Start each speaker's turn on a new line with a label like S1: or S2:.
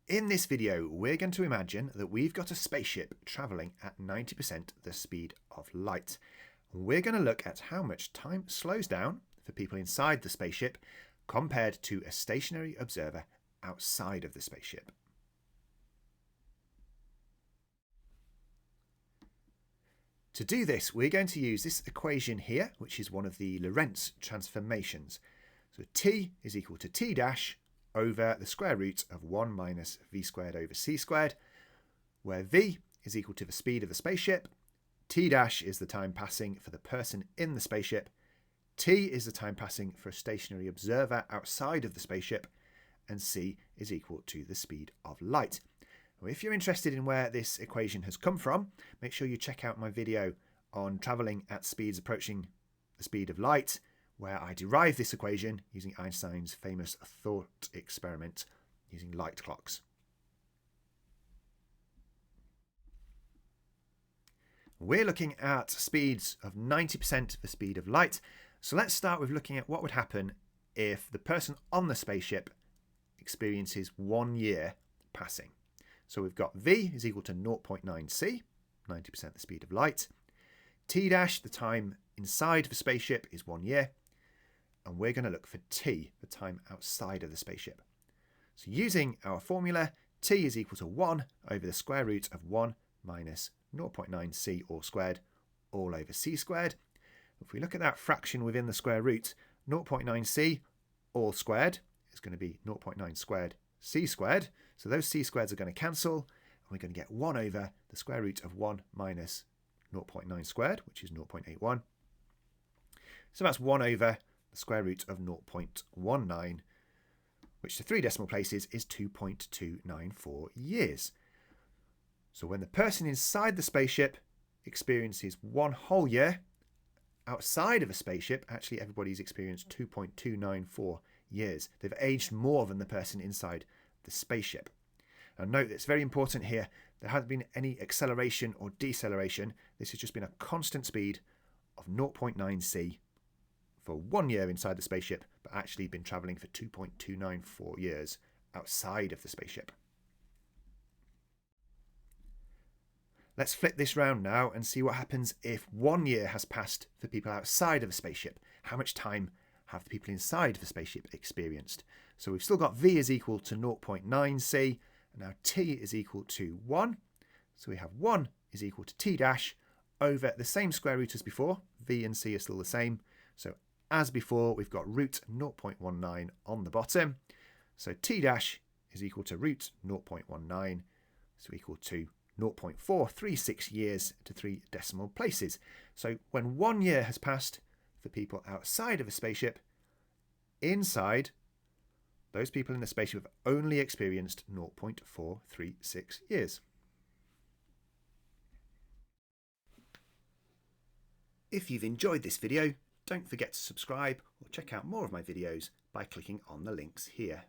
S1: In this video, we're going to imagine that we've got a spaceship travelling at 90% the speed of light. We're going to look at how much time slows down for people inside the spaceship compared to a stationary observer outside of the spaceship. To do this, we're going to use this equation here, which is one of the Lorentz Transformations. So t is equal to t dash over the square root of 1 minus v squared over c squared, where v is equal to the speed of the spaceship, t dash is the time passing for the person in the spaceship, t is the time passing for a stationary observer outside of the spaceship, and c is equal to the speed of light. Now, if you're interested in where this equation has come from, make sure you check out my video on travelling at speeds approaching the speed of light, where I derived this equation using Einstein's famous thought experiment using light clocks. We're looking at speeds of 90% the speed of light, so let's start with looking at what would happen if the person on the spaceship experiences 1 year passing. So we've got v is equal to 0.9 c, 90% the speed of light. T dash, the time inside the spaceship, is 1 year. And we're going to look for t, the time outside of the spaceship. So using our formula, t is equal to 1 over the square root of 1 minus 0.9 c all squared all over c squared. If we look at that fraction within the square root, 0.9 c all squared is going to be 0.9 squared c squared. So those c squareds are going to cancel, and we're going to get 1 over the square root of 1 minus 0.9 squared, which is 0.81. So that's 1 over the square root of 0.19, which to 3 decimal places is 2.294 years. So when the person inside the spaceship experiences 1 whole year, outside of a spaceship, actually everybody's experienced 2.294 years. They've aged more than the person inside the spaceship. Now note that it's very important here, there hasn't been any acceleration or deceleration. This has just been a constant speed of 0.9 c for 1 year inside the spaceship, but actually been travelling for 2.294 years outside of the spaceship. Let's flip this round now and see what happens if 1 year has passed for people outside of a spaceship. How much time have the people inside the spaceship experienced? So we've still got v is equal to 0.9 c, and now t is equal to 1. So we have 1 is equal to t dash over the same square root as before. V and c are still the same. So as before, we've got root 0.19 on the bottom. So t dash is equal to root 0.19, so equal to 0.436 years to 3 decimal places. So when 1 year has passed for people outside of a spaceship, inside, those people in the spaceship have only experienced 0.436 years. If you've enjoyed this video, don't forget to subscribe or check out more of my videos by clicking on the links here.